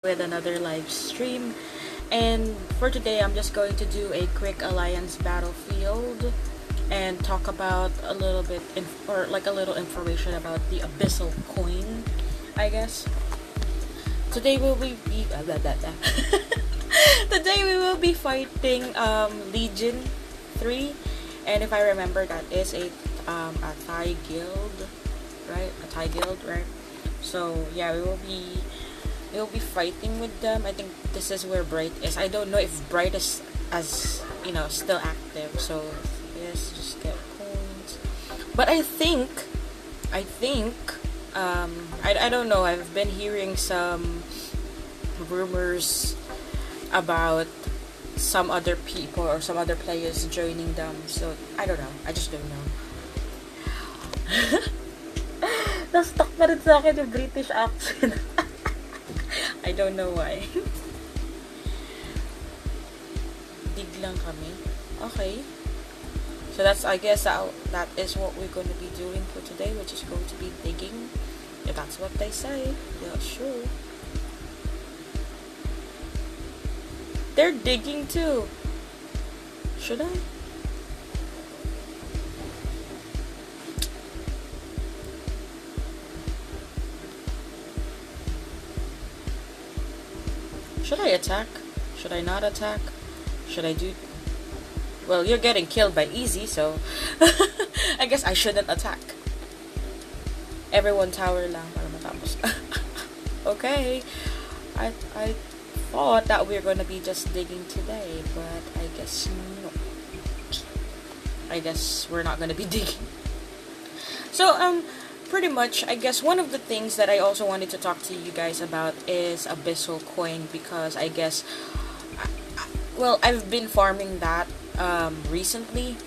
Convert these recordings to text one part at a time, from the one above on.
with another live stream. And for today, I'm just going to do a quick alliance battlefield and talk about a little bit or like a little information about the Abyssal coin, I guess. Today we'll be today we will be fighting Legion 3, and if I remember, that is a Thai guild, right? A Thai guild, right? So yeah, we'll be fighting with them. I think this is where Bright is. I don't know if Bright is as still active. So yes, just get coins. But I don't know. I've been hearing some rumors about some other people or some other players joining them. So I don't know. I just don't know. Na-stuck pa rin sa akin yung British accent. I don't know why. Dig lang kami. Okay. So that's, I guess, that is what we're going to be doing for today. We're just going to be digging. If that's what they say. Yeah, sure. They're digging too. Should I? Should I attack? Should I not attack? Should I do... Well, you're getting killed by easy, so... I guess I shouldn't attack. Everyone tower lang para matapos. Okay. I thought that we were gonna be just digging today, but I guess no. I guess we're not gonna be digging. So, pretty much, I guess one of the things that I also wanted to talk to you guys about is Abyssal coin, because I guess, well, I've been farming that recently.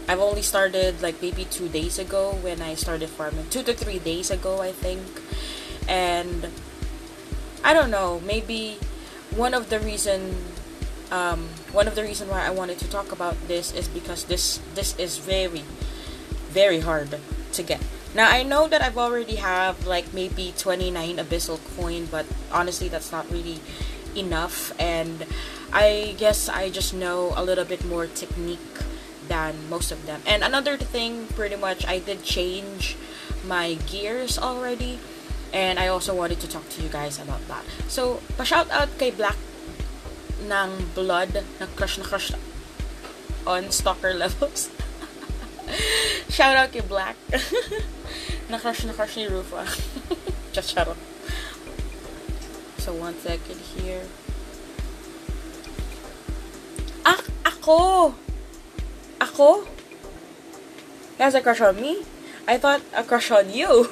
I've only started like maybe 2 days ago when I started farming. 2 to 3 days ago, I think. And I don't know, maybe one of the reason why I wanted to talk about this is because this is very, very hard to get. Now, I know that I've already have like maybe 29 Abyssal coin, but honestly, that's not really enough. And I guess I just know a little bit more technique than most of them. And another thing, pretty much, I did change my gears already. And I also wanted to talk to you guys about that. So, pa-shout out kay Black ng Blood na crush on stalker levels. Shout out kay Black. na-crush ni Rufa. Just shut up. So, 1 second here. Ako! He has a crush on me? I thought a crush on you.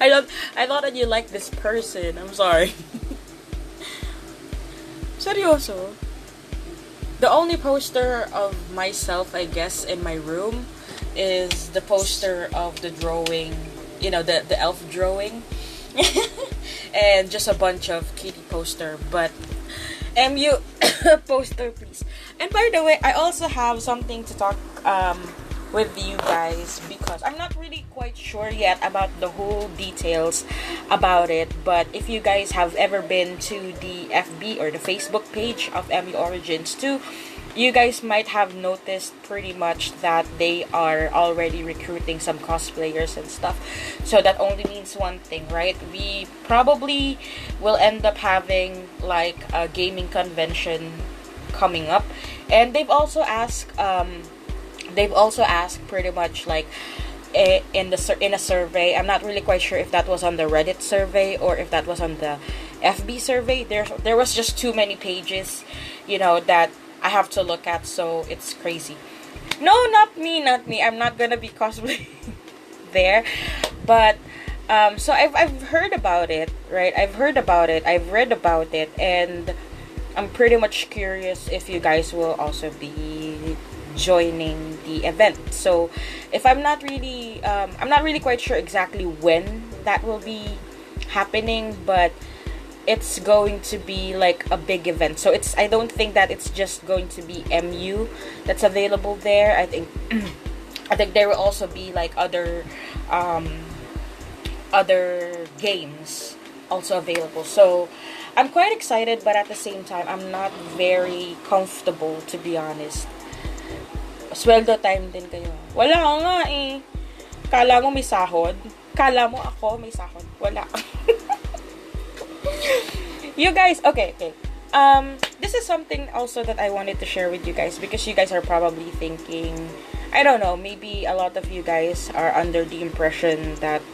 I thought that you liked this person. I'm sorry. Seryoso. The only poster of myself, I guess, in my room is the poster of the drawing, the elf drawing. And just a bunch of kitty poster, but MU poster, please. And by the way, I also have something to talk with you guys, because I'm not really quite sure yet about the whole details about it. But if you guys have ever been to the FB or the Facebook page of MU Origins 2, you guys might have noticed pretty much that they are already recruiting some cosplayers and stuff. So that only means one thing, right? We probably will end up having like a gaming convention coming up. And they've also asked pretty much like in a survey. I'm not really quite sure if that was on the Reddit survey or if that was on the FB survey. There was just too many pages, that I have to look at, so it's crazy. No, not me. I'm not gonna be cosplaying there. But so I've heard about it, right? I've read about it, and I'm pretty much curious if you guys will also be joining the event. So if I'm not really quite sure exactly when that will be happening, but it's going to be like a big event. So I don't think that it's just going to be MU that's available there. I think there will also be like other games also available. So I'm quite excited, but at the same time, I'm not very comfortable, to be honest. Sweldo time din kayo. Wala nga eh. Kala mo may sahod? Kala mo ako may sahod? Wala. You guys, okay. This is something also that I wanted to share with you guys, because you guys are probably thinking, I don't know, maybe a lot of you guys are under the impression that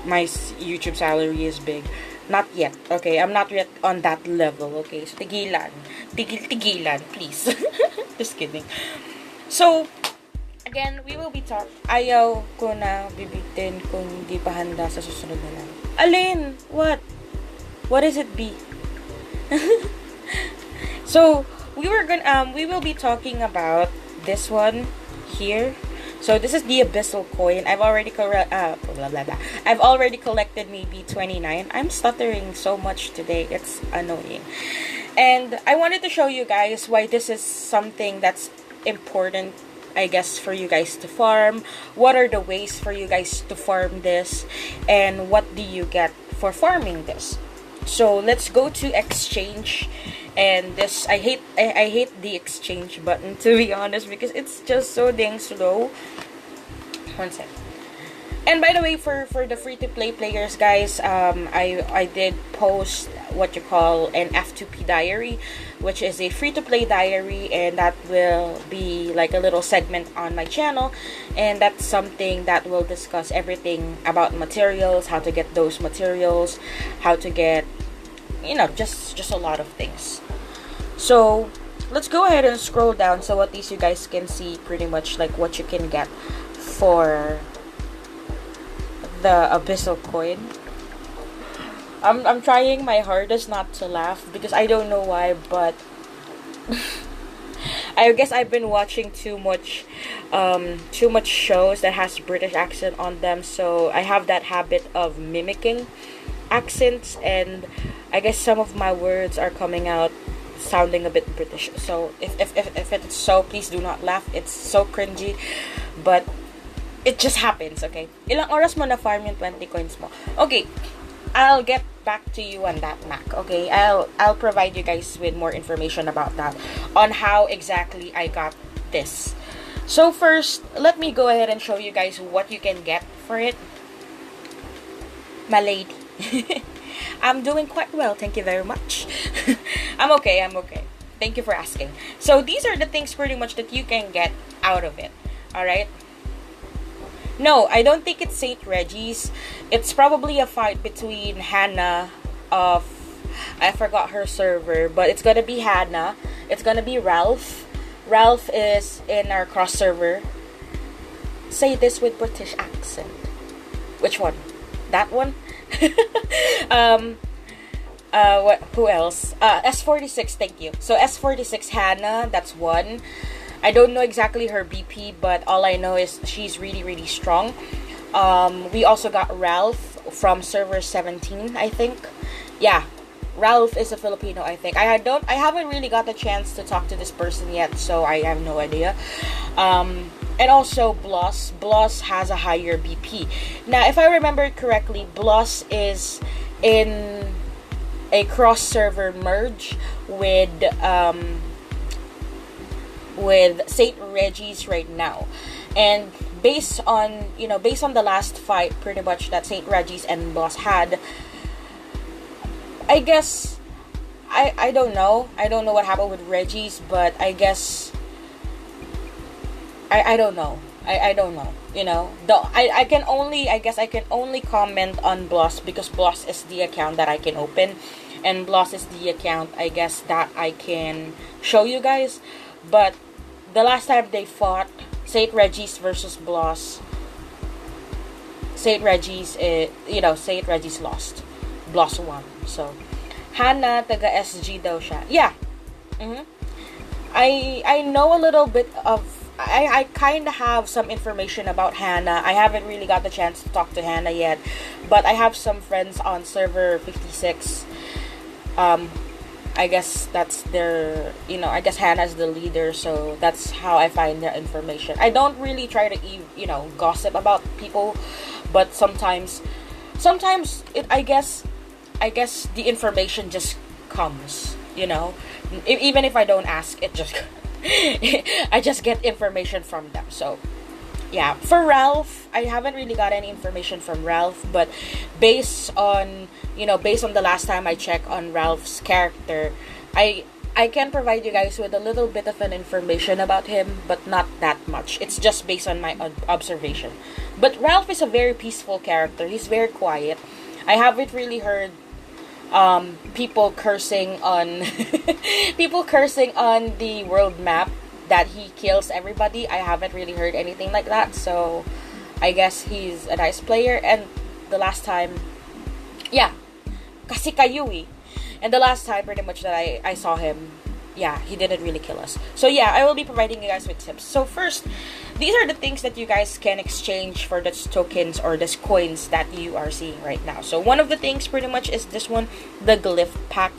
my YouTube salary is big. Not yet, okay? I'm not yet on that level, okay? So, tigilan. Tigilan, please. Just kidding. So, again, we will be ayaw ko na bibitin kung di pa handa sa susunod na lang. Alin? What? What is it, B? So, we will be talking about this one here. So this is the Abyssal coin. I've already I've already collected maybe 29. I'm stuttering so much today. It's annoying. And I wanted to show you guys why this is something that's important, I guess, for you guys to farm. What are the ways for you guys to farm this, and what do you get for farming this? So let's go to exchange. And this, I hate the exchange button, to be honest, because it's just so dang slow. One sec. And by the way, for the free-to-play players, guys, I did post what you call an F2P diary, which is a free-to-play diary, and that will be like a little segment on my channel, and that's something that will discuss everything about materials, how to get those materials, how to get, you know, just a lot of things. So let's go ahead and scroll down so at least you guys can see pretty much like what you can get for the Abyssal coin. I'm trying my hardest not to laugh because I don't know why, but I guess I've been watching too much shows that has British accent on them, so I have that habit of mimicking accents, and I guess some of my words are coming out sounding a bit British. So if it's so, please do not laugh. It's so cringy, but it just happens, okay? Ilang oras mo na farm yung 20 coins mo? Okay, I'll get back to you on that, Mac, okay? I'll provide you guys with more information about that, on how exactly I got this. So first, let me go ahead and show you guys what you can get for it. My lady. I'm doing quite well, thank you very much. I'm okay. Thank you for asking. So these are the things pretty much that you can get out of it. Alright? No, I don't think it's St. Reggie's. It's probably a fight between Hannah of, I forgot her server, but it's gonna be Hannah. It's gonna be Ralph. Ralph is in our cross server. Say this with British accent. Which one? That one? Who else? S46, thank you. So S46 Hannah, that's one. I don't know exactly her BP, but all I know is she's really strong. We also got Ralph from server 17, I think. Yeah, Ralph is a Filipino, I think. I haven't really got the chance to talk to this person yet, so I have no idea. And also Bloss. Bloss has a higher BP. Now, if I remember correctly, Bloss is in a cross-server merge with St. Reggie's right now. And based on the last fight pretty much that St. Reggie's and Bloss had, I guess I don't know. I don't know what happened with Reggie's, but I guess I don't know. I don't know. You know, I can only comment on Bloss because Bloss is the account that I can open, and Bloss is the account, I guess, that I can show you guys. But the last time they fought, St. Reggie's versus Bloss, St. Reggie's lost. Bloss won. So Hannah, taga SG daw siya. Yeah. I know a little bit of, I kind of have some information about Hannah. I haven't really got the chance to talk to Hannah yet, but I have some friends on server 56. I guess that's their, I guess Hannah's the leader, so that's how I find their information. I don't really try to, gossip about people, but sometimes I guess I guess the information just comes, you know. Even if I don't ask, it just I just get information from them. So yeah, for Ralph, I haven't really got any information from Ralph, but based on the last time I checked on Ralph's character, I can provide you guys with a little bit of an information about him, but not that much. It's just based on my observation. But Ralph is a very peaceful character. He's very quiet. I haven't really heard people cursing on people cursing on the world map that he kills everybody. I haven't really heard anything like that. So I guess he's a nice player. And the last time, yeah, kasi kayui. And the last time, pretty much, that I saw him, yeah, he didn't really kill us. So yeah, I will be providing you guys with tips. So first, these are the things that you guys can exchange for these tokens or these coins that you are seeing right now. So one of the things pretty much is this one, the glyph pack.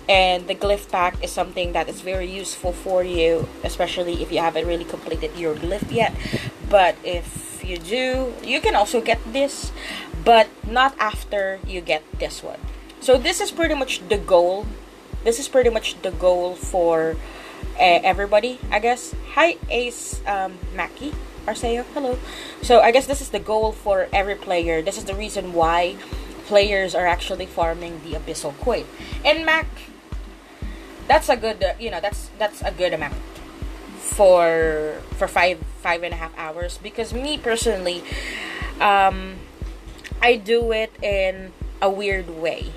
And the glyph pack is something that is very useful for you, especially if you haven't really completed your glyph yet. But if you do, you can also get this, but not after you get this one. So this is pretty much the goal. This is pretty much the goal for everybody, I guess. Hi, Ace Maki Arceo. Hello. So I guess this is the goal for every player. This is the reason why players are actually farming the Abyssal coin. And Mac, that's a good, that's a good amount for 5.5 hours. Because me personally, I do it in a weird way.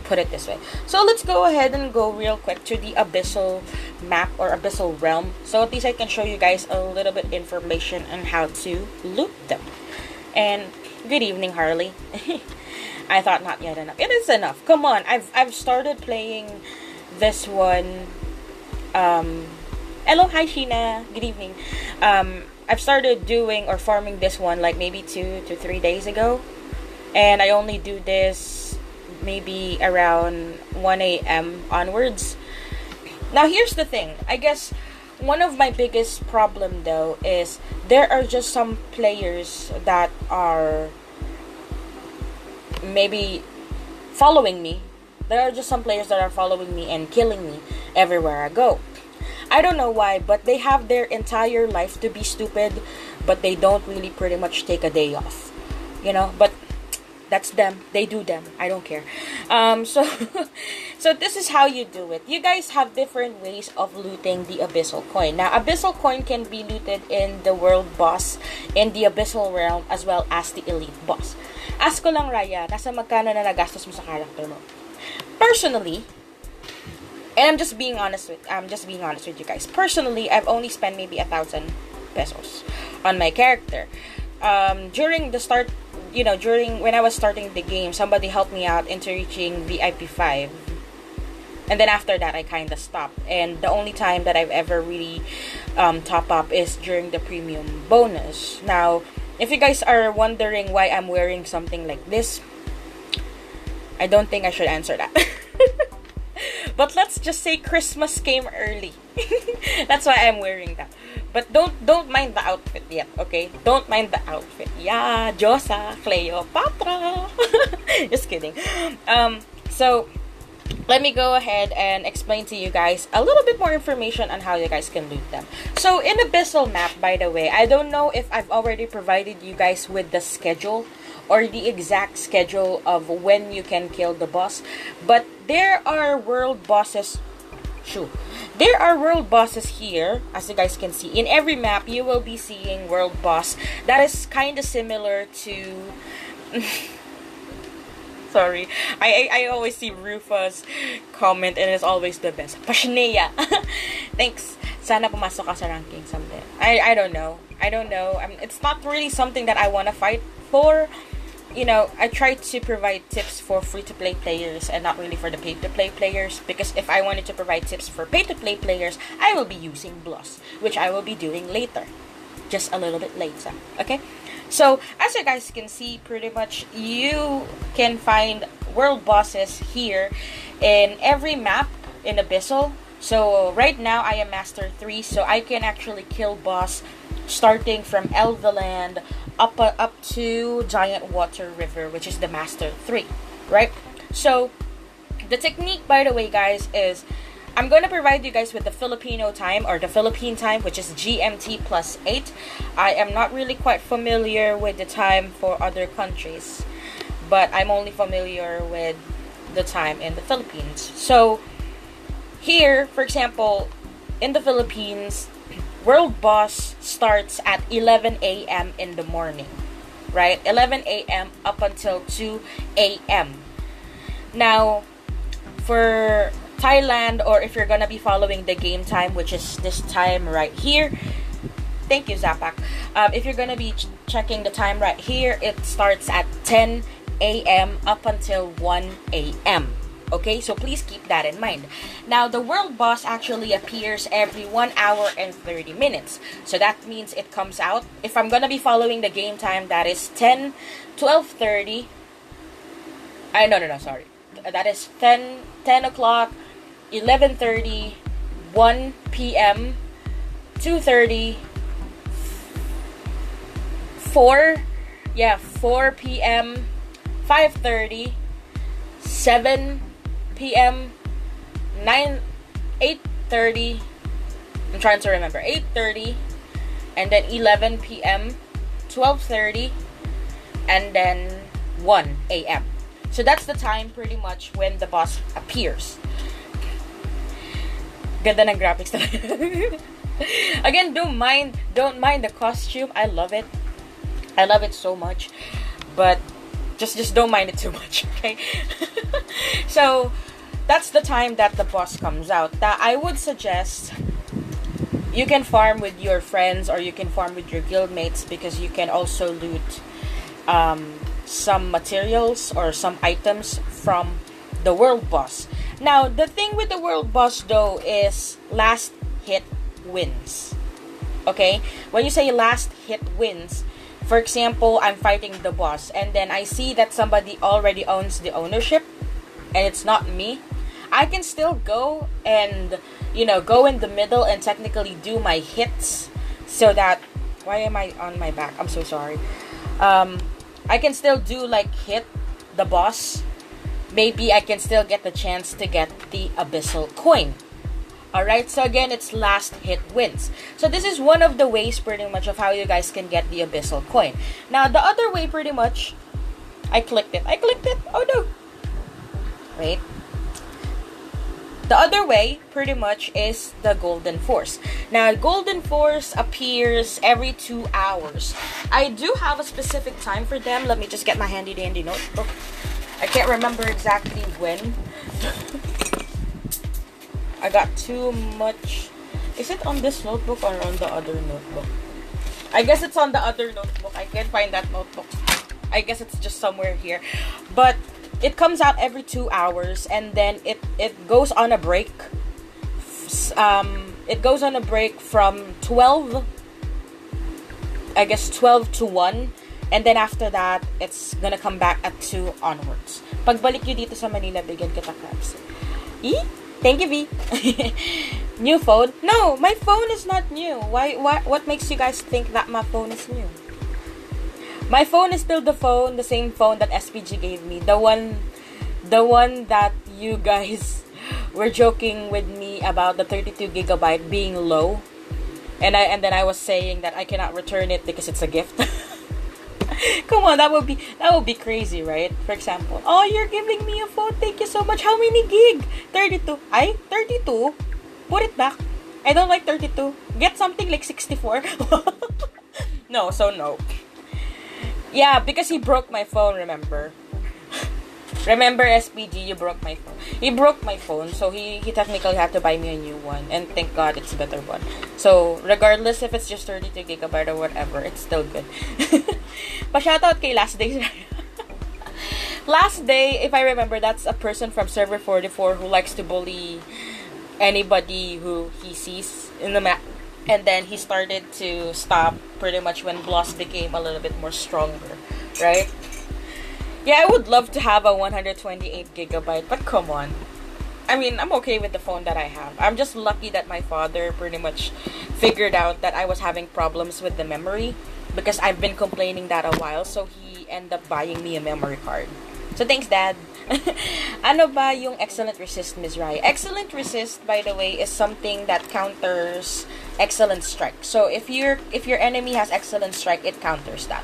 Put it this way. So let's go ahead and go real quick to the Abyssal map or Abyssal realm. So at least I can show you guys a little bit information on how to loot them. And good evening, Harley. I thought not yet enough. It is enough. Come on. I've started playing this one. Hello, hi Sheena. Good evening. I've started doing or farming this one like maybe 2 to 3 days ago. And I only do this maybe around 1 a.m. onwards. Now here's the thing. I guess one of my biggest problem though is there are just some players that are maybe following me. There are just some players that are following me and killing me everywhere I go. I don't know why, but they have their entire life to be stupid, but they don't really pretty much take a day off. But that's them. They do them. I don't care. So this is how you do it. You guys have different ways of looting the Abyssal coin. Now, Abyssal coin can be looted in the world boss, in the Abyssal realm, as well as the elite boss. Ask ko lang, Raya, nasa magkano na nagastos mo sa character mo? Personally, and I'm just being honest with you guys. Personally, I've only spent maybe 1,000 pesos on my character. During the start, during when I was starting the game, somebody helped me out into reaching VIP 5. And then after that, I kind of stopped. And the only time that I've ever really top up is during the premium bonus. Now, if you guys are wondering why I'm wearing something like this, I don't think I should answer that. But let's just say Christmas came early. That's why I'm wearing that. But don't mind the outfit yet, okay? Don't mind the outfit. Yeah, Josa, Cleopatra. Just kidding. So let me go ahead and explain to you guys a little bit more information on how you guys can loot them. So in Abyssal map, by the way, I don't know if I've already provided you guys with the schedule or the exact schedule of when you can kill the boss, but there are world bosses. There are world bosses here, as you guys can see. In every map, you will be seeing world boss that is kind of similar to sorry, I always see Rufa's comment and it's always the best. Pashnea. Thanks. Sana pumasok ka sa ranking someday. I don't know. It's not really something that I want to fight for. I try to provide tips for free-to-play players and not really for the pay-to-play players, because if I wanted to provide tips for pay-to-play players, I will be using Bloss, which I will be doing later. Just a little bit later, okay? So, as you guys can see, pretty much you can find world bosses here in every map in Abyssal. So, right now, I am Master 3, so I can actually kill boss starting from Elveland up to Giant Water River, which is the Master 3, right? So the technique, by the way, guys, is I'm going to provide you guys with the Filipino time, or the Philippine time, which is GMT plus 8. I am not really quite familiar with the time for other countries, but I'm only familiar with the time in the Philippines. So here, for example, in the Philippines, World Boss starts at 11 a.m. in the morning, right? 11 a.m. up until 2 a.m. Now, for Thailand, or if you're gonna be following the game time, which is this time right here, thank you, Zapak. If you're gonna be checking the time right here, it starts at 10 a.m. up until 1 a.m. Okay, so please keep that in mind. Now, the World Boss actually appears every 1 hour and 30 minutes. So that means it comes out, if I'm gonna be following the game time, that is 10, 12:30. No, sorry. That is 10 o'clock, 11:30, 1 p.m., 2:30, 4 p.m., 5:30, 7 p.m., 8:30, I'm trying to remember, 8:30, and then 11 p.m., 12:30, and then 1 a.m. So that's the time pretty much when the boss appears. Ganda ng graphics talaga. Again, don't mind the costume. I love it. I love it so much. But just don't mind it too much, okay? So that's the time that the boss comes out. Now, I would suggest you can farm with your friends, or you can farm with your guildmates, because you can also loot some materials or some items from the world boss. Now, the thing with the world boss though is last hit wins. Okay? When you say last hit wins, for example, I'm fighting the boss and then I see that somebody already owns the ownership and it's not me, I can still go and, go in the middle and technically do my hits, so that, why am I on my back? I'm so sorry. I can still do hit the boss. Maybe I can still get the chance to get the Abyssal coin. Alright, so again, it's last hit wins. So this is one of the ways pretty much of how you guys can get the Abyssal coin. Now, the other way pretty much, I clicked it. Oh no. Wait. The other way pretty much is the Golden Force. Now, Golden Force appears every 2 hours. I do have a specific time for them. Let me just get my handy dandy notebook. I can't remember exactly when. I got too much. Is it on this notebook or on the other notebook? I guess it's on the other notebook. I can't find that notebook. I guess it's just somewhere here. But it comes out every 2 hours, and then it goes on a break. It goes on a break from 12 to 1. And then after that, it's gonna come back at 2 onwards. Pagbalik nyo dito sa Manila, bigyan kita crabs. Thank you, V. New phone? No, my phone is not new. What makes you guys think that my phone is new? My phone is still the same phone that SPG gave me. The one that you guys were joking with me about, the 32GB being low. And then I was saying that I cannot return it because it's a gift. Come on, that would be crazy, right? For example, oh, you're giving me a phone. Thank you so much. How many gig? 32. 32? Put it back. I don't like 32. Get something like 64. No. Yeah, because he broke my phone, remember? Remember, SPG, you broke my phone. He broke my phone, so he technically had to buy me a new one. And thank God it's a better one. So, regardless if it's just 32GB or whatever, it's still good. Pa-shoutout kay Last Day. Last Day, if I remember, that's a person from Server 44 who likes to bully anybody who he sees in the map. And then he started to stop pretty much when Bloss became a little bit more stronger, right? Yeah, I would love to have a 128GB, but come on. I mean, I'm okay with the phone that I have. I'm just lucky that my father pretty much figured out that I was having problems with the memory, because I've been complaining that a while, so he ended up buying me a memory card. So thanks, Dad. Ano ba yung excellent resist, Ms. Rai? Excellent resist, by the way, is something that counters excellent strike. So if your enemy has excellent strike, it counters that.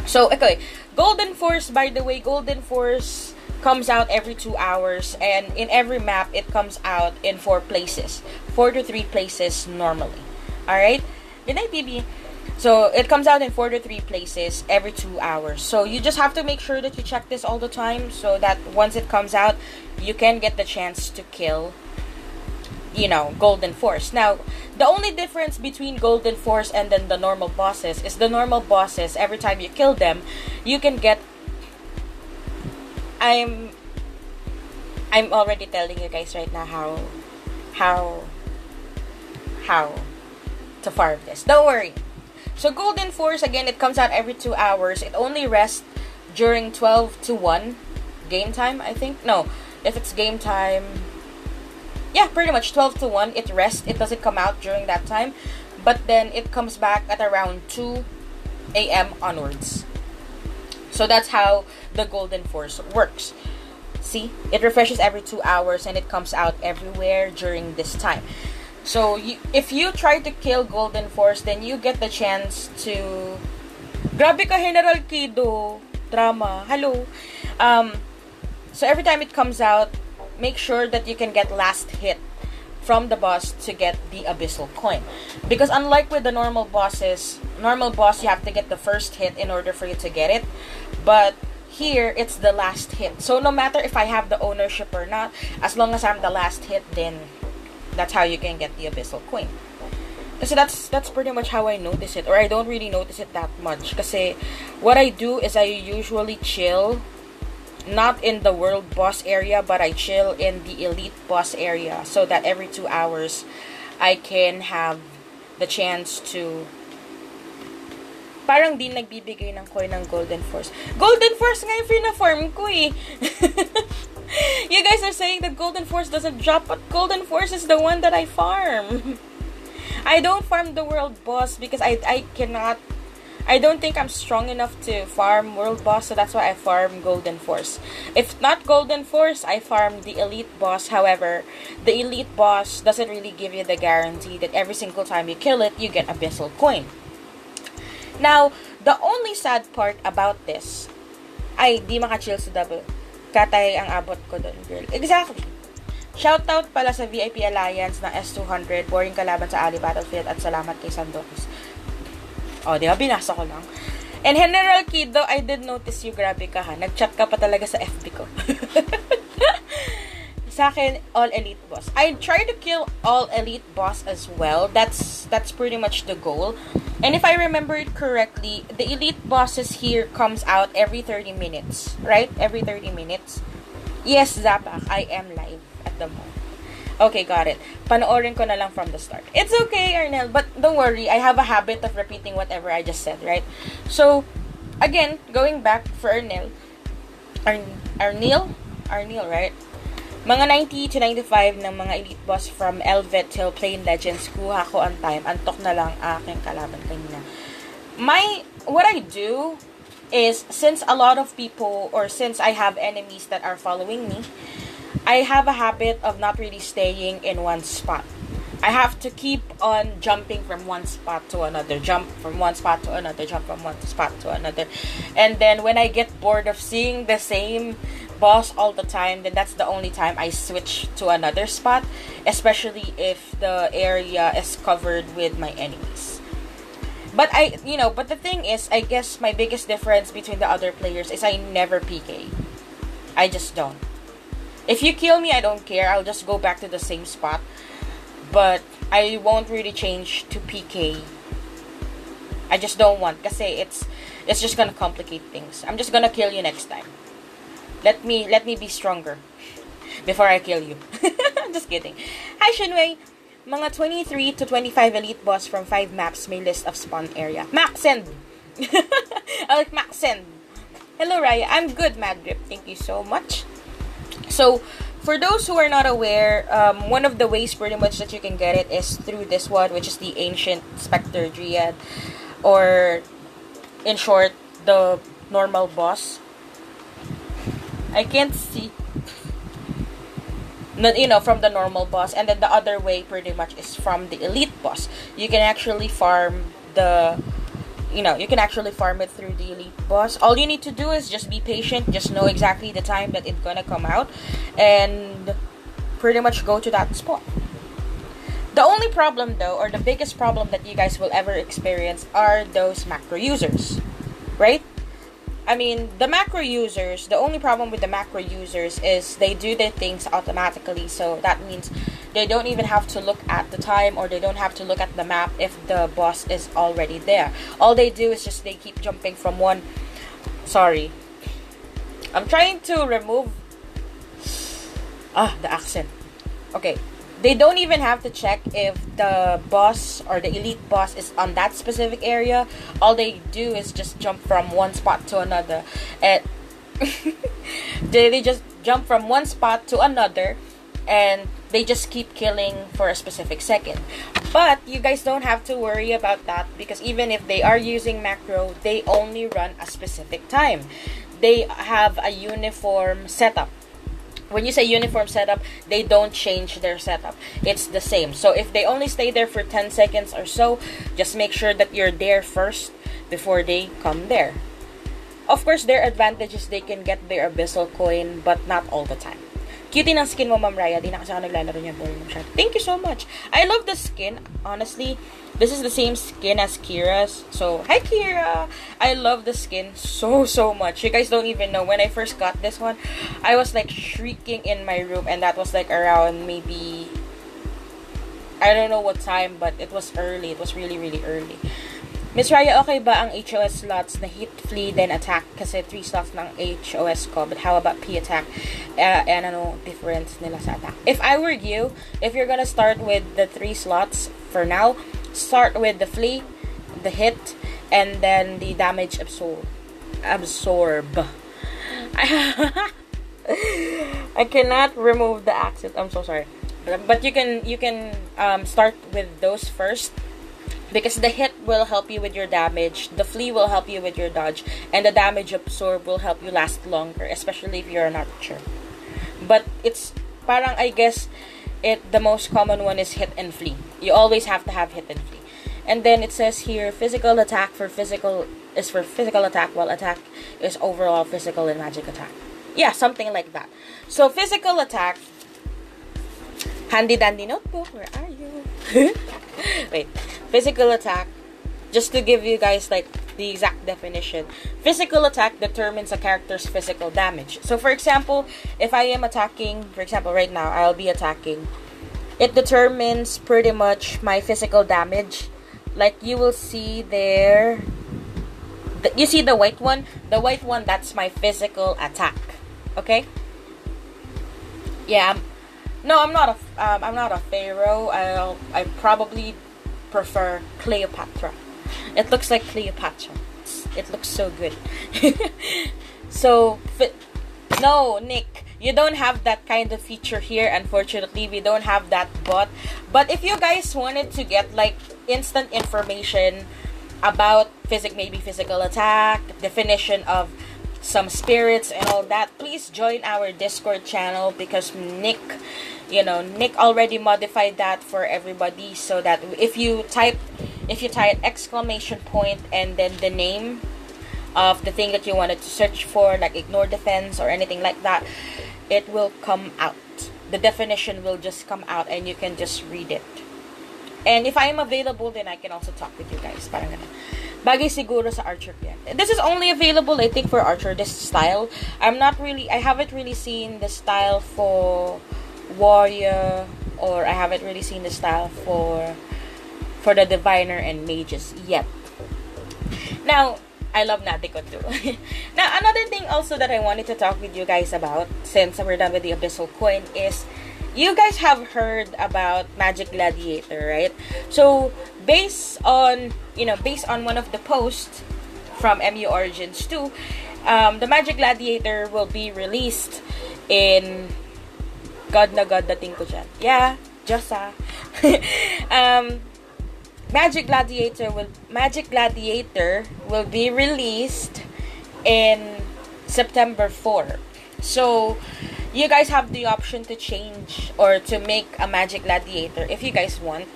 So okay, Golden Force, by the way, Golden Force comes out every 2 hours, and in every map it comes out in 4 places, 4 to 3 places normally. All right, good night, BB. So it comes out in 4 to 3 places every 2 hours. So you just have to make sure that you check this all the time, so that once it comes out, you can get the chance to kill, Golden Force. Now, the only difference between Golden Force and then the normal bosses is the normal bosses, every time you kill them, you can get. I'm already telling you guys right now how to farm this. Don't worry. So Golden Force, again, it comes out every 2 hours. It only rests during 12 to 1 game time, I think. No, if it's game time, yeah, pretty much 12 to 1 it rests. It doesn't come out during that time, but then it comes back at around 2 a.m. onwards. So that's how the Golden Force works. See, it refreshes every 2 hours and it comes out everywhere during this time. So if you try to kill Golden Force, then you get the chance to. Grabe ka, General Kido. Drama. Hello. So every time it comes out, make sure that you can get last hit from the boss to get the Abyssal coin. Because unlike with the normal boss, you have to get the first hit in order for you to get it. But here, it's the last hit. So no matter if I have the ownership or not, as long as I'm the last hit, then that's how you can get the Abyssal coin. Kasi that's pretty much how I notice it. Or I don't really notice it that much. Kasi what I do is I usually chill, not in the world boss area, but I chill in the elite boss area, so that every 2 hours I can have the chance to. Parang di nagbibigay ng coin ng Golden Force. Golden Force nga yung fina-farm ko eh. You guys are saying that Golden Force doesn't drop, but Golden Force is the one that I farm. I don't farm the world boss because I don't think I'm strong enough to farm world boss, so that's why I farm Golden Force. If not Golden Force, I farm the elite boss. However, the elite boss doesn't really give you the guarantee that every single time you kill it, you get Abyssal coin. Now, the only sad part about this ay di maka-chill sa double. Katay ang abot ko doon, girl. Exactly. Shoutout pala sa VIP Alliance ng S200, boring kalaban sa Ali Battlefield, at salamat kay Sandokis. O, di ba? Binasa ko lang. And General Kido, I did notice you. Grabe ka ha. Nag-chat ka pa talaga sa FB ko. Sa akin, all elite boss. I try to kill all elite boss as well. That's pretty much the goal. And if I remember it correctly, the elite bosses here comes out every 30 minutes. Right? Every 30 minutes. Yes, Zapak, I am live at the moment. Okay, got it. Panoorin ko na lang from the start. It's okay, Arnel, but don't worry. I have a habit of repeating whatever I just said, right? So, again, going back for Arnel. Arnel, right? Mga 90 to 95 ng mga elite boss from Elvet till Plain Legends, kuha ko on time. Antok na lang aking kalaban kanina. What I do is, since a lot of people, or since I have enemies that are following me, I have a habit of not really staying in one spot. I have to keep on jumping from one spot to another, jump from one spot to another, jump from one spot to another. And then when I get bored of seeing the same boss all the time, then that's the only time I switch to another spot, especially if the area is covered with my enemies. But but the thing is, I guess my biggest difference between the other players is I never PK. I just don't. If you kill me, I don't care. I'll just go back to the same spot. But I won't really change to PK. I just don't want. Kasi it's just gonna complicate things. I'm just gonna kill you next time. Let me be stronger before I kill you. Just kidding. Hi, Shinwei. Mga 23 to 25 elite boss from 5 maps may list of spawn area. Maxen! I like Maxen. Hello, Raya. I'm good, Mad Grip. Thank you so much. So, for those who are not aware, one of the ways pretty much that you can get it is through this one, which is the Ancient Spectre Dryad, or in short, the normal boss. I can't see. Not, you know, from the normal boss, and then the other way pretty much is from the elite boss. You can actually farm the, you know, you can actually farm it through the elite boss. All you need to do is just be patient, just know exactly the time that it's gonna come out, and pretty much go to that spot. The only problem though, or the biggest problem that you guys will ever experience, are those macro users, right? I mean, the macro users, the only problem with the macro users is they do their things automatically. So that means they don't even have to look at the time, or they don't have to look at the map if the boss is already there. All they do is just they keep jumping from one... Sorry. I'm trying to remove... the accent. Okay. They don't even have to check if the boss or the elite boss is on that specific area. All they do is just jump from one spot to another. And they just jump from one spot to another, and they just keep killing for a specific second. But you guys don't have to worry about that, because even if they are using macro, they only run a specific time. They have a uniform setup. When you say uniform setup, they don't change their setup. It's the same. So if they only stay there for 10 seconds or so, just make sure that you're there first before they come there. Of course, their advantage is they can get their Abyssal coin, but not all the time. Cutie ng skin mo, Ma'am Raya. Di na kasi ako naglalaro niya. Boring mo siya. Thank you so much. I love the skin. Honestly, this is the same skin as Kira's. So, hi Kira! I love the skin so much. You guys don't even know. When I first got this one, I was like shrieking in my room. And that was like around maybe... I don't know what time, but it was early. It was really early. Miss Raya, okay ba ang HOS slots na hit, flee, then attack? Kasi 3 slots ng HOS ko. But how about P attack? And ano difference nila sa attack? If I were you, if you're gonna start with the 3 slots for now, start with the flee, the hit, and then the damage absorb. I cannot remove the accent. I'm so sorry. But you can start with those first. Because the hit will help you with your damage, the flee will help you with your dodge, and the damage absorb will help you last longer, especially if you're an archer. But it's parang, I guess, the most common one is hit and flee. You always have to have hit and flee. And then it says here, physical attack for physical attack, while attack is overall physical and magic attack. Yeah, something like that. So physical attack, handy dandy notebook, where are you? Wait. Physical attack, just to give you guys like the exact definition, physical attack determines a character's physical damage. So for example, if I am attacking, for example right now, I'll be attacking, it determines pretty much my physical damage. Like you will see there, you see the white one? The white one, that's my physical attack. Okay? Yeah, I'm not a pharaoh. I probably prefer Cleopatra. It looks like Cleopatra. It looks so good. So, no, Nick, you don't have that kind of feature here. Unfortunately, we don't have that bot. But if you guys wanted to get like instant information about maybe physical attack, definition of some spirits and all that, please join our Discord channel, because Nick already modified that for everybody, so that if you type exclamation point and then the name of the thing that you wanted to search for, like ignore defense or anything like that, it will come out. The definition will just come out and you can just read it. And if I am available, then I can also talk with you guys. Parang ganun. Bagay siguro sa Archer yan. This is only available, I think, for Archer, this style. I haven't really seen the style for Warrior, or I haven't really seen the style for the Diviner and Mages yet. Now, I love Natiko too. Now, another thing also that I wanted to talk with you guys about, since we're done with the Abyssal coin, is you guys have heard about Magic Gladiator, right? So, based on one of the posts from MU Origins 2, the Magic Gladiator will be released in God na God dating ko dyan. Yeah, just Magic Gladiator will be released in September 4. So you guys have the option to change or to make a magic gladiator if you guys want.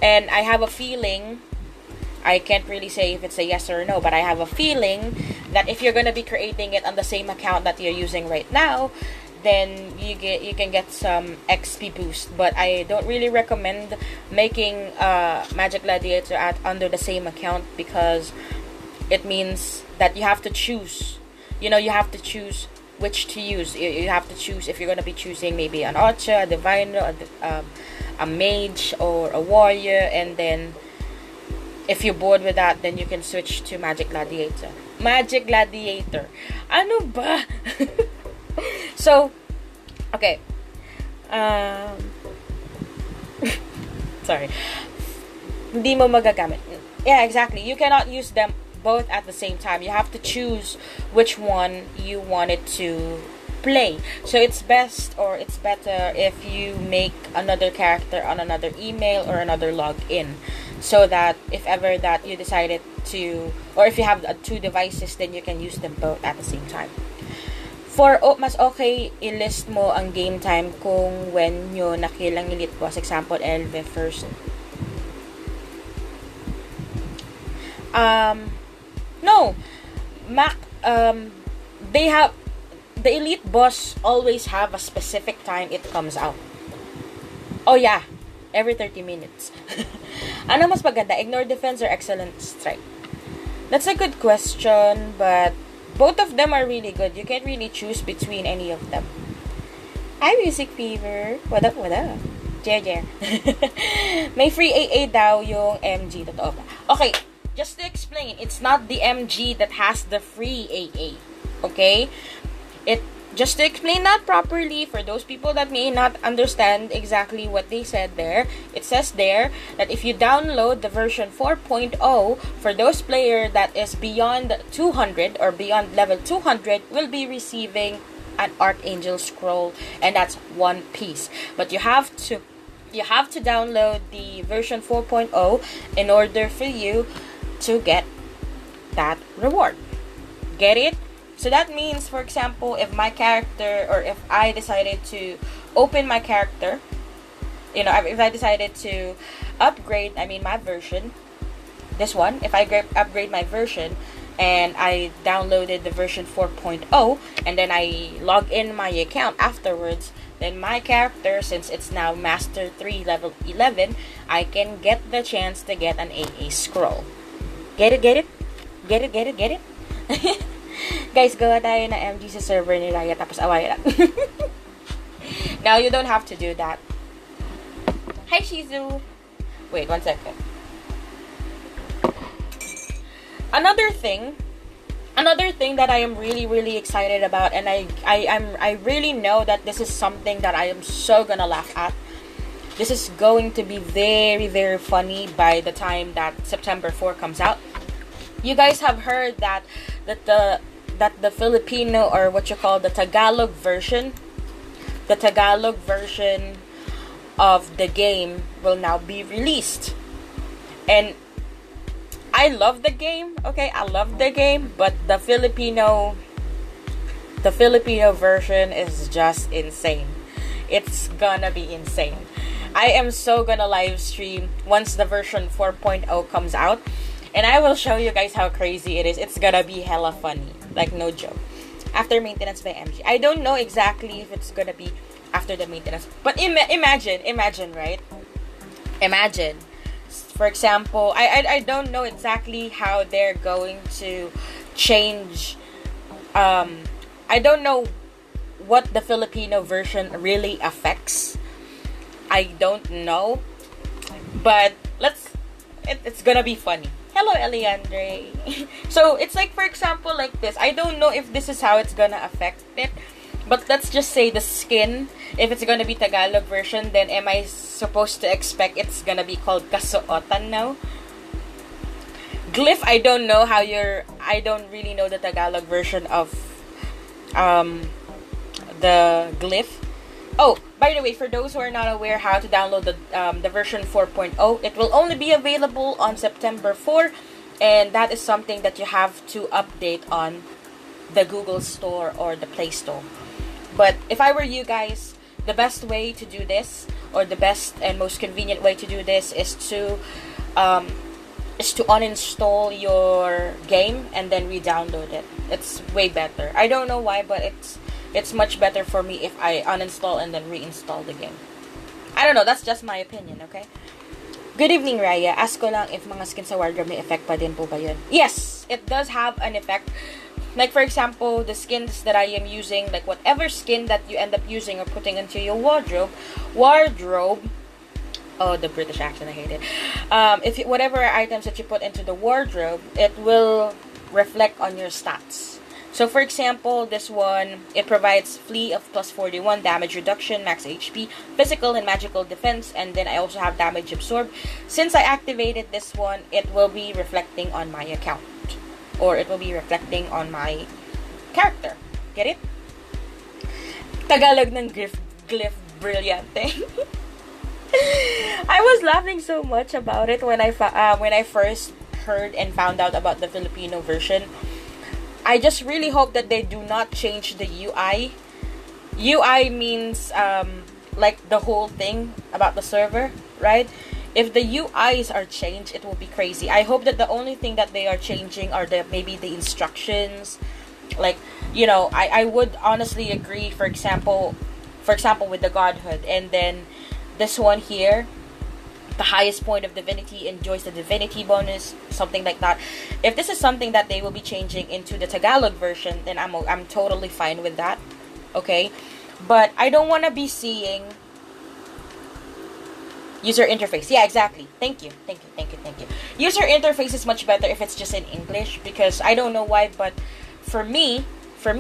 And I have a feeling, I can't really say if it's a yes or a no, but I have a feeling that if you're gonna be creating it on the same account that you're using right now, then you can get some XP boost. But I don't really recommend making Magic Gladiator under the same account, because it means that you have to choose. You have to choose which to use. You have to choose if you're gonna be choosing maybe an Archer, a Diviner, a Mage, or a Warrior, and then if you're bored with that, then you can switch to Magic Gladiator. Magic Gladiator. Ano ba? So, okay. Sorry. Hindi mo magagamit. Yeah, exactly. You cannot use them both at the same time. You have to choose which one you wanted to play. So it's best, or it's better if you make another character on another email or another login, so that if ever that you decided to, or if you have two devices, then you can use them both at the same time. Mas okay i-list mo ang game time kung when nyo nakilang elite boss. Example, Elve first. No. They have, the elite boss always have a specific time it comes out. Oh yeah, every 30 minutes. Ano mas maganda, ignore defense or excellent strike? That's a good question, but both of them are really good. You can't really choose between any of them. Hi, Music Fever. What up, what up? Jer. May free AA daw yung MG. Totoo ba? Okay, just to explain, it's not the MG that has the free AA. Okay? Just to explain that properly, for those people that may not understand exactly what they said there, it says there that if you download the version 4.0, for those player that is beyond 200 or beyond level 200, will be receiving an Archangel Scroll, and that's one piece. But you have to download the version 4.0 in order for you to get that reward. Get it? So that means, for example, if my character, or if I decided to open my character, if I decided to upgrade, my version, this one, if I upgrade my version, and I downloaded the version 4.0, and then I log in my account afterwards, then my character, since it's now Master 3 level 11, I can get the chance to get an AA scroll. Get it? Get it? Get it? Get it? Get it? Guys, gawa tayo na MG sa server ni Raya, tapos away lang. Now, you don't have to do that. Hi, Shizu! Wait, 1 second. Another thing that I am really, really excited about, and I really know that this is something that I am so gonna laugh at. This is going to be very, very funny by the time that September 4 comes out. You guys have heard that the Filipino, or what you call the Tagalog version of the game will now be released. And I love the game, okay? I love the game, but the Filipino version is just insane. It's gonna be insane. I am so gonna live stream once the version 4.0 comes out, and I will show you guys how crazy it is. It's gonna be hella funny. Like, no joke. After maintenance by MG. I don't know exactly if it's gonna be after the maintenance. But imagine, right? Imagine. For example, I don't know exactly how they're going to change. I don't know what the Filipino version really affects. I don't know. But it's gonna be funny. Hello, Eliandre. So, it's like, for example, like this. I don't know if this is how it's gonna affect it. But let's just say the skin. If it's gonna be Tagalog version, then am I supposed to expect it's gonna be called kasuotan now? Glyph, I don't know how I don't really know the Tagalog version of the glyph. Oh, by the way, for those who are not aware how to download the version 4.0, it will only be available on September 4, and that is something that you have to update on the Google Store or the Play Store. But if I were you guys, the best way to do this, or the best and most convenient way to do this, is to uninstall your game and then re-download it. It's way better. I don't know why, but it's much better for me if I uninstall and then reinstall the game. I don't know, that's just my opinion, okay? Good evening, Raya. Ask ko lang if mga skin sa wardrobe may effect pa din po ba yun? Yes, it does have an effect. Like, for example, the skins that I am using, like whatever skin that you end up using or putting into your wardrobe, oh, the British accent, I hate it. Whatever items that you put into the wardrobe, it will reflect on your stats. So, for example, this one, it provides flee of plus 41, damage reduction, max HP, physical and magical defense, and then I also have damage absorb. Since I activated this one, it will be reflecting on my account. Or it will be reflecting on my character. Get it? Tagalog ng glyph brillante. I was laughing so much about it when I first heard and found out about the Filipino version. I just really hope that they do not change the UI. UI means like the whole thing about the server, right? If the UIs are changed, it will be crazy. I hope that the only thing that they are changing are maybe the instructions. Like, you know, I would honestly agree, for example with the Godhood, and then this one here, the highest point of divinity enjoys the divinity bonus, something like that. If this is something that they will be changing into the Tagalog version, then I'm totally fine with that. Okay? But I don't want to be seeing user interface. Yeah, exactly. Thank you. User interface is much better if it's just in English, because I don't know why, but for me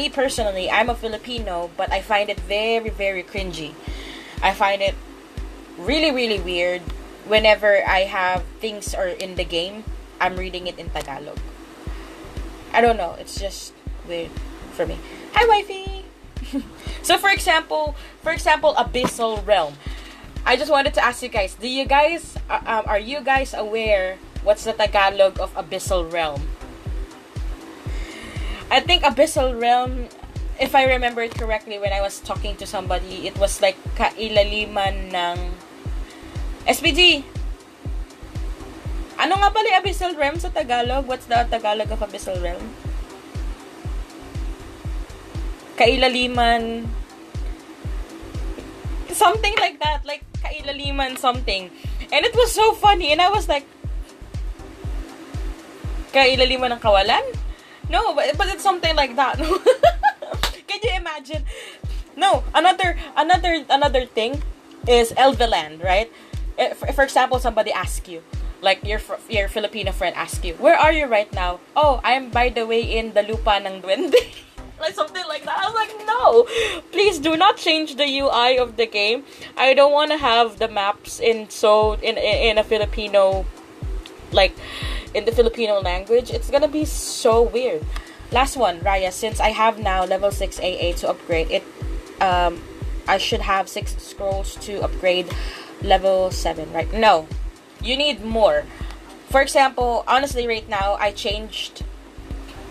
personally, I'm a Filipino, but I find it very, very cringy. I find it really, really weird whenever I have things or in the game, I'm reading it in Tagalog. I don't know, it's just weird for me. Hi, wifey! So for example, Abyssal Realm. I just wanted to ask you guys, are you guys aware what's the Tagalog of Abyssal Realm? I think Abyssal Realm, if I remember it correctly, when I was talking to somebody, it was like kailaliman ng SPG. Ano nga pala yung Abyssal Realm sa Tagalog? What's the Tagalog of Abyssal Realm? Kailaliman, something like that, like kailaliman something. And it was so funny, and I was like, kailaliman ng kawalan? No, but it's something like that. Can you imagine? No, another thing is Elveland, right? For example, somebody asks you, like your Filipino friend asks you, where are you right now? Oh, I'm by the way in the lupa ng duende. Like something like that. I was like, no, please do not change the UI of the game. I don't want to have the maps in a Filipino, like in the Filipino language. It's gonna be so weird. Last one, Raya. Since I have now level 6 AA to upgrade it, I should have 6 scrolls to upgrade level 7, right? No, you need more. For example, honestly, right now I changed.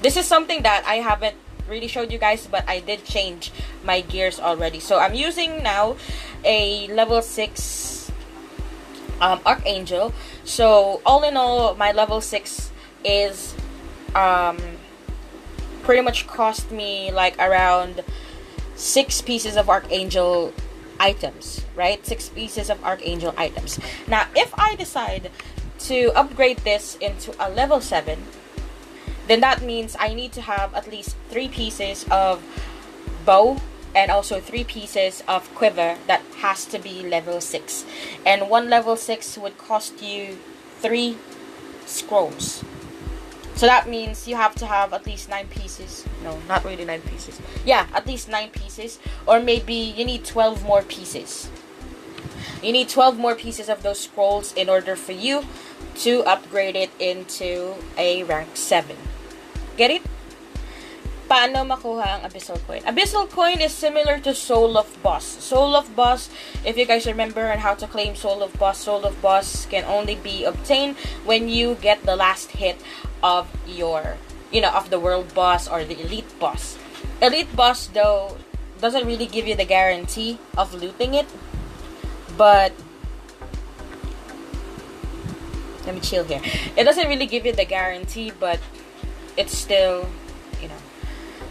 This is something that I haven't really showed you guys, but I did change my gears already. So I'm using now a level 6 Archangel. So all in all, my level 6 is pretty much cost me like around 6 pieces of Archangel items, right? 6 pieces of Archangel items. Now, if I decide to upgrade this into a level 7, then that means I need to have at least 3 pieces of bow and also 3 pieces of quiver that has to be level 6. And one level 6 would cost you 3 scrolls. So that means you have to have at least 9 pieces. No, not really 9 pieces. Yeah, at least 9 pieces. Or maybe you need 12 more pieces. You need 12 more pieces of those scrolls in order for you to upgrade it into a rank 7. Get it? Paano makuha ang Abyssal Coin? Abyssal Coin is similar to Soul of Boss. Soul of Boss, if you guys remember on how to claim Soul of Boss can only be obtained when you get the last hit of your, of the world boss or the elite boss. Elite boss, though, doesn't really give you the guarantee of looting it, but let me chill here. It doesn't really give you the guarantee, but it's still, you know,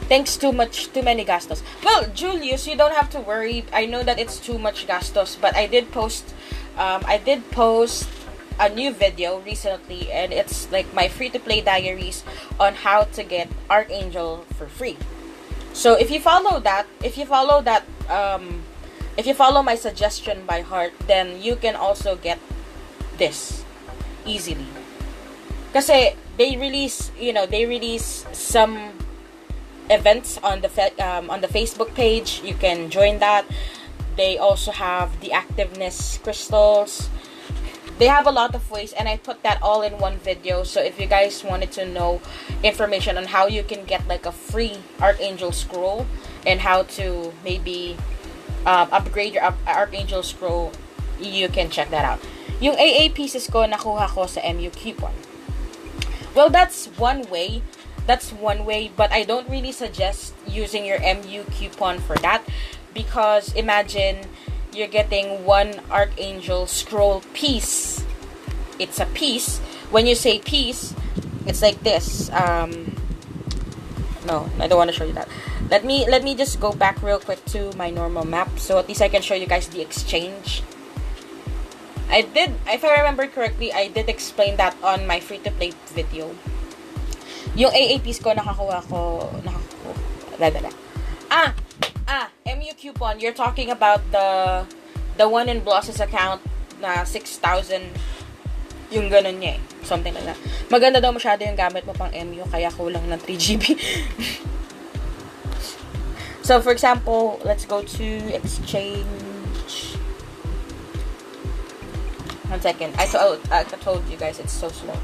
thanks too many gastos. Well, Julius, you don't have to worry. I know that it's too much gastos, but I did post a new video recently, and it's like my free-to-play diaries on how to get Archangel for free. So if you follow my suggestion by heart, then you can also get this easily. Kasi they release some events on the Facebook page. You can join that. They also have the activeness crystals. They have a lot of ways, and I put that all in one video. So if you guys wanted to know information on how you can get like a free Archangel scroll and how to maybe upgrade your Archangel scroll, you can check that out. Yung AA pieces ko, nakuha ko sa MU coupon. Well, that's one way, but I don't really suggest using your MU coupon for that, because imagine you're getting one Archangel scroll piece. It's a piece. When you say piece, it's like this. No, I don't want to show you that. Let me just go back real quick to my normal map, so at least I can show you guys the exchange. I did, if I remember correctly, I did explain that on my free-to-play video. Yung AAPs ko, nakakuha ko. MU coupon. You're talking about the one in Bloss's account na 6,000 yung ganun niya eh. Something like that. Maganda daw masyado yung gamit mo pang MU, kaya kulang ng 3GB. So, for example, let's go to exchange. 1 second. I told you guys it's so slow.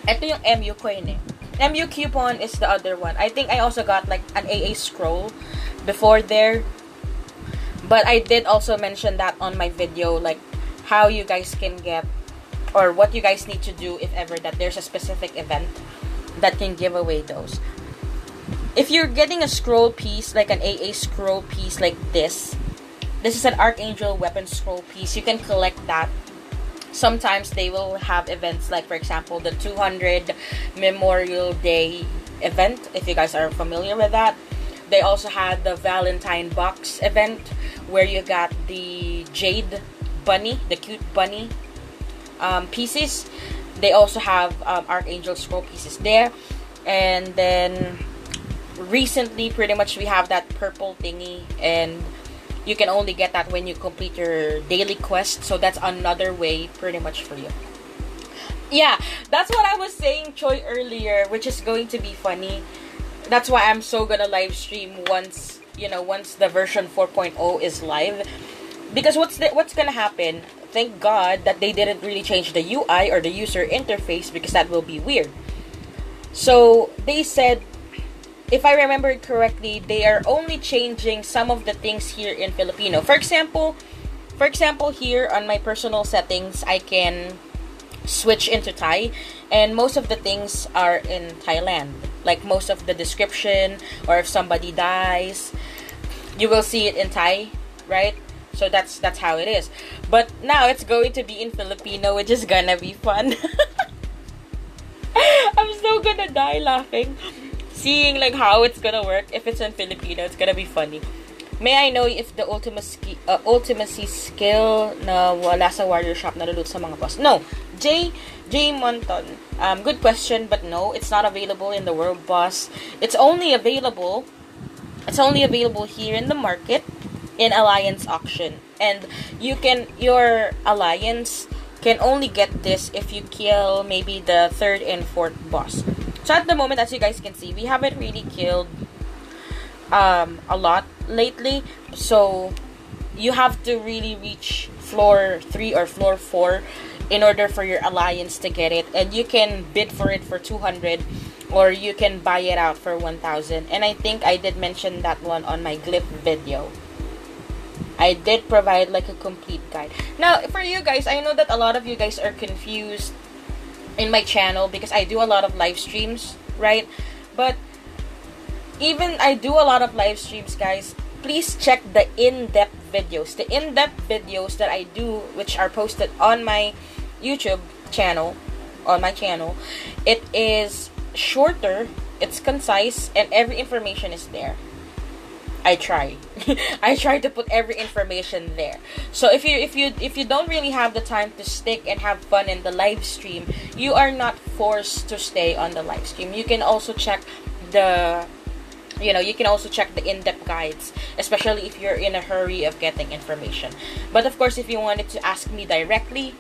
Ito yung MU coin eh. MU coupon is the other one. I think I also got like an AA scroll before there. But I did also mention that on my video, like how you guys can get, or what you guys need to do if ever that there's a specific event that can give away those. If you're getting a scroll piece, like an AA scroll piece like this is an Archangel weapon scroll piece. You can collect that. Sometimes they will have events like, for example, the 200 Memorial Day event, if you guys are familiar with that. They also had the Valentine box event where you got the Jade bunny, the cute bunny pieces. They also have Archangel scroll pieces there. And then recently, pretty much, we have that purple thingy, and you can only get that when you complete your daily quest. So that's another way pretty much for you. Yeah, that's what I was saying, Choi, earlier, which is going to be funny. That's why I'm so gonna live stream once the version 4.0 is live. Because what's gonna happen? Thank God that they didn't really change the UI or the user interface, because that will be weird. So they said, if I remember correctly, they are only changing some of the things here in Filipino. For example, here on my personal settings, I can switch into Thai, and most of the things are in Thailand. Like most of the description, or if somebody dies, you will see it in Thai, right? So that's how it is. But now it's going to be in Filipino, which is gonna be fun. I'm so gonna die laughing. Seeing like how it's gonna work if it's in Filipino. It's gonna be funny. May I know if the ultimacy skill na wala sa warrior shop na lulot sa mga boss? No. J Monton. Good question, but no, it's not available in the world boss. It's only available here in the market in alliance auction. And your alliance can only get this if you kill maybe the 3rd and 4th boss. So at the moment, as you guys can see, we haven't really killed a lot lately. So you have to really reach floor 3 or floor 4 in order for your alliance to get it. And you can bid for it for 200, or you can buy it out for 1,000. And I think I did mention that one on my glyph video. I did provide like a complete guide. Now, for you guys, I know that a lot of you guys are confused in my channel because I do a lot of live streams, right? But even I do a lot of live streams, guys. Please check the in-depth videos. The in-depth videos that I do, which are posted on my YouTube channel, it is shorter, it's concise, and every information is there. I try. I try to put every information there. So if you don't really have the time to stick and have fun in the live stream, you are not forced to stay on the live stream. You can also check the in-depth guides, especially if you're in a hurry of getting information. But of course, if you wanted to ask me directly,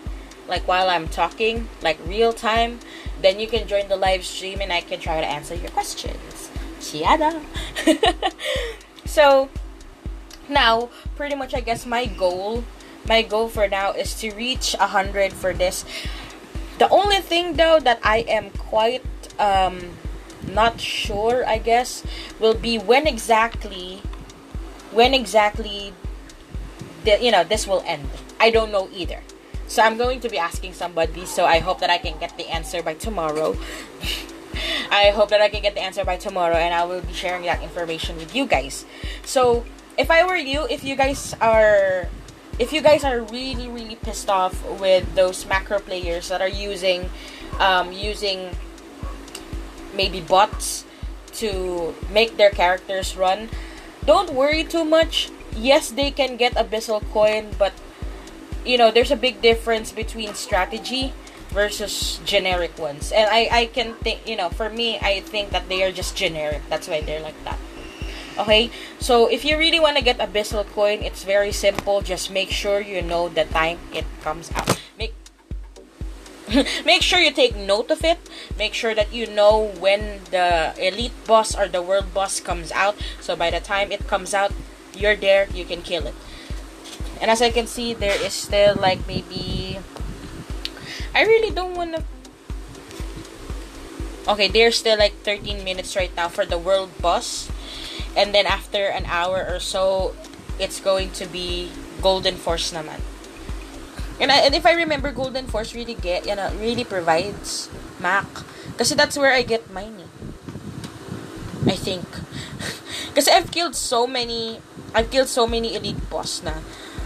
like while I'm talking, like real time, then you can join the live stream and I can try to answer your questions. Chiada. So now, pretty much, I guess my goal for now is to reach 100 for this. The only thing though that I am quite not sure, I guess, will be when exactly this will end. I don't know either. So I'm going to be asking somebody, so I hope that I can get the answer by tomorrow. I hope that I can get the answer by tomorrow, and I will be sharing that information with you guys. So if I were you, if you guys are really, really pissed off with those macro players that are using maybe bots to make their characters run, don't worry too much. Yes, they can get Abyssal coin, but there's a big difference between strategy versus generic ones. And I can think, for me, I think that they are just generic. That's why they're like that. Okay? So if you really want to get Abyssal coin, it's very simple. Just make sure you know the time it comes out. Make sure you take note of it. Make sure that you know when the elite boss or the world boss comes out. So by the time it comes out, you're there, you can kill it. And as I can see, there is still like maybe... I really don't want to... Okay, there's still like 13 minutes right now for the world boss. And then after an hour or so, it's going to be Golden Force naman. And if I remember, Golden Force really provides Mac. Kasi that's where I get mine. I think. Kasi I've killed so many elite boss na.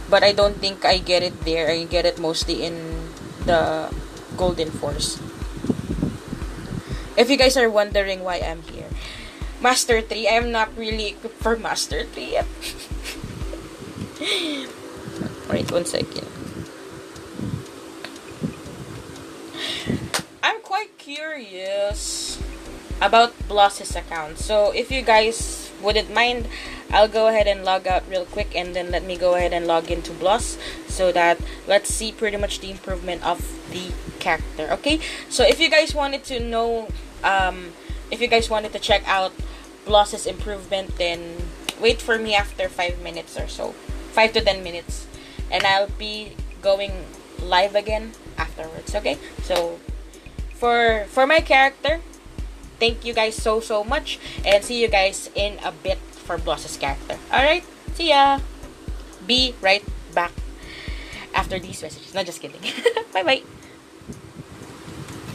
But I don't think I get it there. I get it mostly in the Golden Force. If you guys are wondering why I'm here. Master 3, I'm not really equipped for Master 3 yet. Wait, 1 second. I'm quite curious about Bloss's account. So if you guys wouldn't mind, I'll go ahead and log out real quick, and then let me go ahead and log into Bloss so that let's see pretty much the improvement of the character. Okay, so if you guys wanted to know, if you guys wanted to check out Bloss's improvement, then wait for me after 5 minutes or so, 5 to 10 minutes, and I'll be going live again afterwards. Okay, so for my character, thank you guys so much, and see you guys in a bit for Bloss's character. Alright, see ya. Be right back after these messages. No, just kidding. Bye bye.